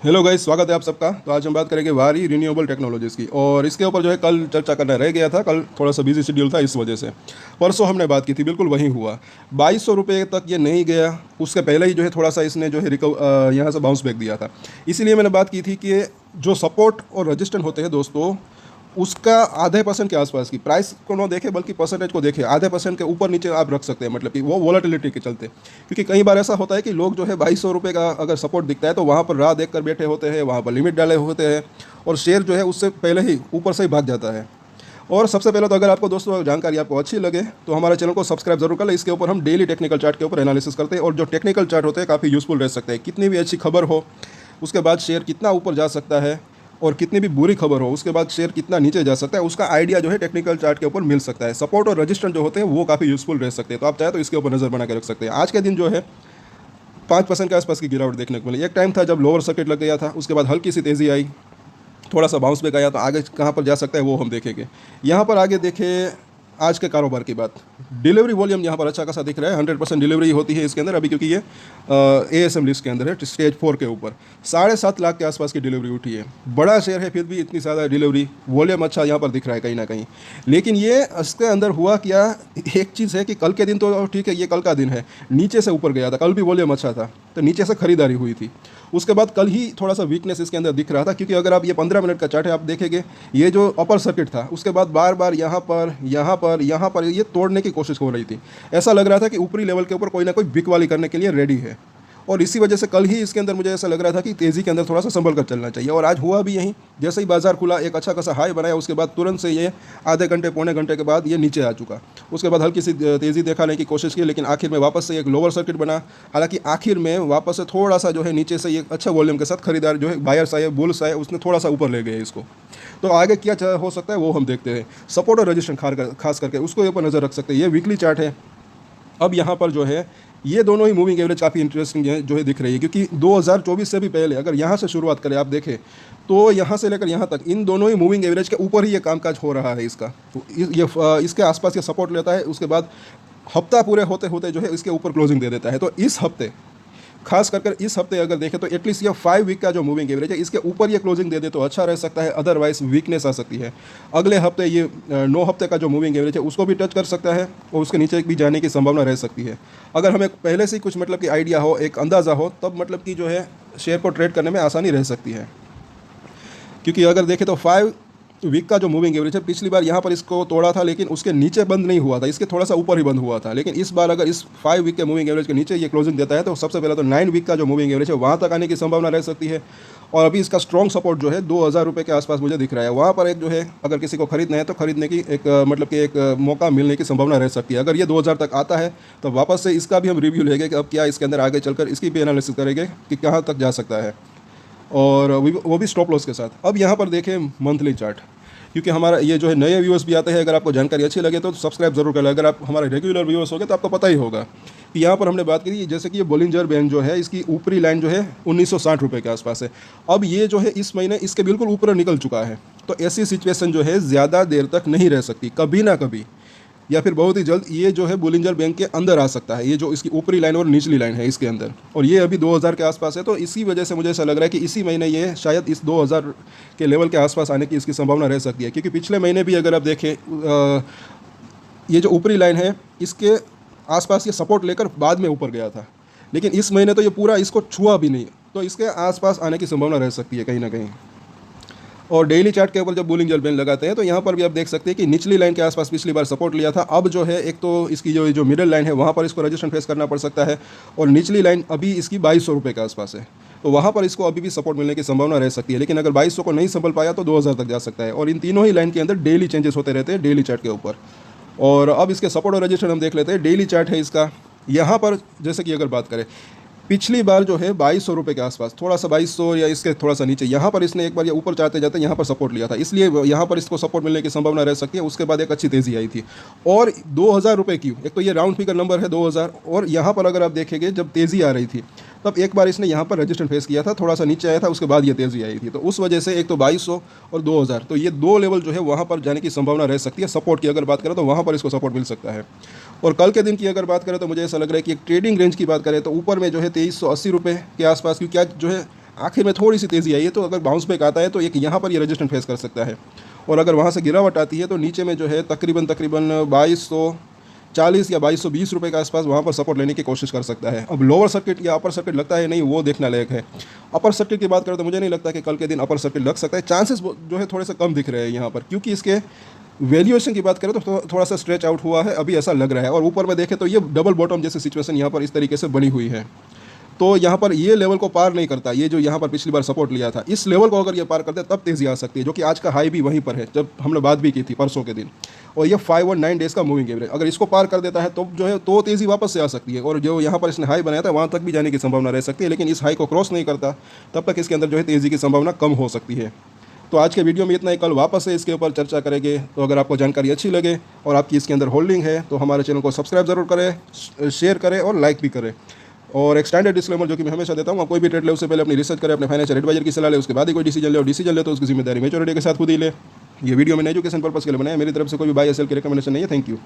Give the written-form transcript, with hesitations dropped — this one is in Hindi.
हेलो गाइस, स्वागत है आप सबका। तो आज हम बात करेंगे वारी रिन्यूएबल टेक्नोलॉजीज़ की, और इसके ऊपर जो है कल चर्चा करना रह गया था। कल थोड़ा सा बिजी शेड्यूल था, इस वजह से परसों हमने बात की थी, बिल्कुल वही हुआ। 2200 रुपये तक ये नहीं गया, उसके पहले ही जो है थोड़ा सा इसने जो है यहाँ से बाउंस बैक दिया था। इसीलिए मैंने बात की थी कि जो सपोर्ट और रजिस्टेंस होते हैं दोस्तों, उसका आधे परसेंट के आसपास की प्राइस को ना देखें बल्कि परसेंटेज को देखें। आधे परसेंट के ऊपर नीचे आप रख सकते हैं, मतलब कि वो वॉलेटिलिटी के चलते। क्योंकि कई बार ऐसा होता है कि लोग जो है 2200 रुपये का अगर सपोर्ट दिखता है तो वहाँ पर राह देख कर बैठे होते हैं, वहाँ पर लिमिट डाले होते हैं, और शेयर जो है उससे पहले ही ऊपर से ही भाग जाता है। और सबसे पहले तो अगर आपको दोस्तों जानकारी आपको अच्छी लगे तो हमारे चैनल को सब्सक्राइब जरूर कर लें। इसके ऊपर हम डेली टेक्निकल चार्ट के ऊपर एनालिसिस करते हैं, और जो टेक्निकल चार्ट होते हैं काफ़ी यूज़फुल रह सकते हैं। कितनी भी अच्छी खबर हो उसके बाद शेयर कितना ऊपर जा सकता है, और कितनी भी बुरी खबर हो उसके बाद शेयर कितना नीचे जा सकता है, उसका आइडिया जो है टेक्निकल चार्ट के ऊपर मिल सकता है। सपोर्ट और रजिस्टेंस जो होते हैं वो काफ़ी यूज़फुल रह सकते हैं, तो आप चाहे तो इसके ऊपर नज़र बना के रख सकते हैं। आज के दिन जो है 5% के आसपास की गिरावट देखने को मिली। एक टाइम था जब लोअर सर्किट लग गया था, उसके बाद हल्की सी तेज़ी आई, थोड़ा सा बाउंस बैक आया। तो आगे कहाँ पर जा सकता है वो हम देखेंगे। यहाँ पर आगे देखें आज के कारोबार की बात। डिलीवरी वॉल्यूम यहाँ पर अच्छा खासा दिख रहा है। 100% डिलीवरी होती है इसके अंदर अभी, क्योंकि ये ASM लिस्ट के अंदर है, स्टेज 4 के ऊपर 7.5 लाख के आसपास की डिलीवरी उठी है। बड़ा शेयर है, फिर भी इतनी ज़्यादा डिलीवरी वॉल्यूम अच्छा यहाँ पर दिख रहा है कहीं ना कहीं। लेकिन ये इसके अंदर हुआ क्या, एक चीज़ है कि कल के दिन तो ठीक है, ये कल का दिन है, नीचे से ऊपर गया था। कल भी वॉल्यूम अच्छा था तो नीचे से खरीदारी हुई थी। उसके बाद कल ही थोड़ा सा वीकनेस इसके अंदर दिख रहा था, क्योंकि अगर आप ये 15 मिनट का चार्ट है आप देखेंगे, ये जो अपर सर्किट था उसके बाद बार बार यहाँ पर ये तोड़ने की कोशिश हो रही थी। ऐसा लग रहा था कि ऊपरी लेवल के ऊपर कोई ना कोई बिकवाली करने के लिए रेडी है, और इसी वजह से कल ही इसके अंदर मुझे ऐसा लग रहा था कि तेज़ी के अंदर थोड़ा सा संभल कर चलना चाहिए। और आज हुआ भी यहीं, जैसे ही बाजार खुला एक अच्छा खासा हाई बनाया, उसके बाद तुरंत से ये आधे घंटे पौने घंटे के बाद ये नीचे आ चुका। उसके बाद हल्की सी तेज़ी दिखाने की कोशिश की, लेकिन आखिर में वापस से एक लोअर सर्किट बना। हालांकि आखिर में वापस से थोड़ा सा जो है नीचे से एक अच्छा वॉल्यूम के साथ खरीदार जो है बायर्स आए, बुल्स आए, उसने थोड़ा सा ऊपर ले गए इसको। तो आगे क्या हो सकता है वो हम देखते हैं। सपोर्ट और रजिस्टेंस खास करके उसको ऊपर नज़र रख सकते हैं। ये वीकली चार्ट है। अब यहाँ पर जो है ये दोनों ही मूविंग एवरेज काफ़ी इंटरेस्टिंग जो है दिख रही है, क्योंकि 2024 से भी पहले अगर यहाँ से शुरुआत करें आप देखें तो यहाँ से लेकर यहाँ तक इन दोनों ही मूविंग एवरेज के ऊपर ही ये कामकाज हो रहा है इसका। तो इसके आसपास ये सपोर्ट लेता है, उसके बाद हफ्ता पूरे होते होते जो है इसके ऊपर क्लोजिंग दे देता है। तो इस हफ्ते खास कर इस हफ्ते अगर देखें तो एटलीस्ट ये 5 वीक का जो मूविंग एवरेज है इसके ऊपर ये क्लोजिंग दे दे तो अच्छा रह सकता है, अदरवाइज वीकनेस आ सकती है। अगले हफ्ते ये 9 हफ्ते का जो मूविंग एवरेज है उसको भी टच कर सकता है, और उसके नीचे भी जाने की संभावना रह सकती है। अगर हमें पहले से ही कुछ मतलब कि आइडिया हो, एक अंदाज़ा हो, तब मतलब कि जो है शेयर को ट्रेड करने में आसानी रह सकती है। क्योंकि अगर देखें तो 5 वीक का जो मूविंग एवरेज है, पिछली बार यहाँ पर इसको तोड़ा था लेकिन उसके नीचे बंद नहीं हुआ था, इसके थोड़ा सा ऊपर ही बंद हुआ था। लेकिन इस बार अगर इस 5 वीक के मूविंग एवरेज के नीचे ये क्लोजिंग देता है तो सबसे पहले तो 9 वीक का जो मूविंग एवरेज है वहाँ तक आने की संभावना रह सकती है। और अभी इसका स्ट्रॉन्ग सपोर्ट जो है 2000 रुपये के आसपास मुझे दिख रहा है। वहाँ पर एक जो है अगर किसी को खरीदना है तो खरीदने की एक मतलब कि एक मौका मिलने की संभावना रह सकती है। अगर ये 2000 तक आता है तो वापस से इसका भी हम रिव्यू लेंगे कि अब क्या इसके अंदर आगे चलकर इसकी भी एनालिसिस करेंगे कि कहाँ तक जा सकता है, और वो भी स्टॉप लॉस के साथ। अब यहाँ पर देखें मंथली चार्ट, क्योंकि हमारा ये जो है नए व्यूअर्स भी आते हैं। अगर आपको जानकारी अच्छी लगे तो सब्सक्राइब जरूर कर लें। अगर आप हमारे रेगुलर व्यूअर्स हो गए तो आपको पता ही होगा कि यहाँ पर हमने बात की जैसे कि ये बोलिंजर बैंड जो है इसकी ऊपरी लाइन जो है 1960 रुपये के आसपास है। अब ये जो है इस महीने इसके बिल्कुल ऊपर निकल चुका है। तो ऐसी सिचुएशन जो है ज़्यादा देर तक नहीं रह सकती, कभी ना कभी या फिर बहुत ही जल्द ये जो है बोलिंजर बैंक के अंदर आ सकता है। ये जो इसकी ऊपरी लाइन और निचली लाइन है इसके अंदर, और ये अभी 2000 के आसपास है। तो इसी वजह से मुझे ऐसा लग रहा है कि इसी महीने ये शायद इस 2000 के लेवल के आसपास आने की इसकी संभावना रह सकती है। क्योंकि पिछले महीने भी अगर आप देखें ये जो ऊपरी लाइन है इसके आसपास ये सपोर्ट लेकर बाद में ऊपर गया था, लेकिन इस महीने तो ये पूरा इसको छुआ भी नहीं। तो इसके आसपास आने की संभावना रह सकती है कहीं ना कहीं। और डेली चार्ट के ऊपर जब बोलिंजर बैंड लगाते हैं तो यहाँ पर भी आप देख सकते हैं कि निचली लाइन के आसपास पिछली बार सपोर्ट लिया था। अब जो है एक तो इसकी जो मिडिल लाइन है वहाँ पर इसको रजिस्टेंस फेस करना पड़ सकता है, और निचली लाइन अभी इसकी 2200 रुपये के आसपास है। तो वहाँ पर इसको अभी भी सपोर्ट मिलने की संभावना रह सकती है। लेकिन अगर 2200 को नहीं संभल पाया तो 2000 तक जा सकता है। और इन तीनों ही लाइन के अंदर डेली चेंजेस होते रहते हैं डेली चार्ट के ऊपर। और अब इसके सपोर्ट और रजिस्टेंस हम देख लेते हैं। डेली चार्ट है इसका, यहाँ पर जैसे कि अगर बात करें पिछली बार जो है 2200 रुपये के आसपास, थोड़ा सा 2200 या इसके थोड़ा सा नीचे, यहाँ पर इसने एक बार ये ऊपर जाते जाते यहाँ पर सपोर्ट लिया था, इसलिए यहाँ पर इसको सपोर्ट मिलने की संभावना रह सकती है। उसके बाद एक अच्छी तेज़ी आई थी। और 2000 रुपये की, एक तो ये राउंड फिगर नंबर है 2000, और यहाँ पर अगर आप देखेंगे जब तेज़ी आ रही थी तब एक बार इसने यहाँ पर रजिस्टेंस फेस किया था, थोड़ा सा नीचे आया था, उसके बाद ये तेज़ी आई थी। तो उस वजह से एक तो 2200 और 2000, तो ये दो लेवल जो है वहाँ पर जाने की संभावना रह सकती है। सपोर्ट की अगर बात करें तो वहाँ पर इसको सपोर्ट मिल सकता है। और कल के दिन की अगर बात करें तो मुझे ऐसा लग रहा है कि एक ट्रेडिंग रेंज की बात करें तो ऊपर में जो है 2380 रुपये के आसपास, क्योंकि आज जो है आखिर में थोड़ी सी तेज़ी आई है, तो अगर बाउंस बैक आता है तो एक यहाँ पर ये रेजिस्टेंस फेस कर सकता है, और अगर वहाँ से गिरावट आती है तो नीचे में जो है तकरीबन 2240 या 2220 रुपये के आसपास वहाँ पर सपोर्ट लेने की कोशिश कर सकता है। अब लोअर सर्किट या अपर सर्किट लगता है नहीं, वो देखना लायक है। अपर सर्किट की बात करें तो मुझे नहीं लगता कि कल के दिन अपर सर्किट लग सकता है, चांसेस जो है थोड़े से कम दिख रहे हैं यहाँ पर, क्योंकि इसके वैल्यूएशन की बात करें तो थोड़ा सा स्ट्रेच आउट हुआ है, अभी ऐसा लग रहा है। और ऊपर में देखें तो ये डबल बॉटम जैसी सिचुएशन यहाँ पर इस तरीके से बनी हुई है, तो यहाँ पर ये लेवल को पार नहीं करता। ये जो यहाँ पर पिछली बार सपोर्ट लिया था, इस लेवल को अगर ये पार करते हैं तब तेज़ी आ सकती है, जो कि आज का हाई भी वहीं पर है जब हमने बात भी की थी परसों के दिन। और ये 5 और 9 डेज़ का मूविंग एवरेज अगर इसको पार कर देता है तो जो है तो तेज़ी वापस से आ सकती है, और जो यहाँ पर इसने हाई बनाया था वहाँ तक भी जाने की संभावना रह सकती है, लेकिन इस हाई को क्रॉस नहीं करता तब तक इसके अंदर जो है तेज़ी की संभावना कम हो सकती है। तो आज के वीडियो में इतना ही, कल वापस से इसके ऊपर चर्चा करेंगे। तो अगर आपको जानकारी अच्छी लगे और आपकी इसके अंदर होल्डिंग है तो हमारे चैनल को सब्सक्राइब ज़रूर करें, शेयर करें और लाइक भी करें। और एक स्टैंडर्ड डिस्क्लेमर जो कि मैं हमेशा देता हूँ, कोई भी ट्रेड ले उससे पहले अपनी रिसर्च करें, अपने फाइनेंशियल एडवाइजर की सलाह ले, उसके बाद ही कोई डिसीजन ले, और डिसीजन ले तो उसकी जिम्मेदारी मेजॉरिटी के साथ खुद ही ले। ये वीडियो मैंने एजुकेशन पर्पस के लिए बनाया, मेरी तरफ से कोई भी बाय या सेल की रिकमेंडेशन नहीं है। Thank you.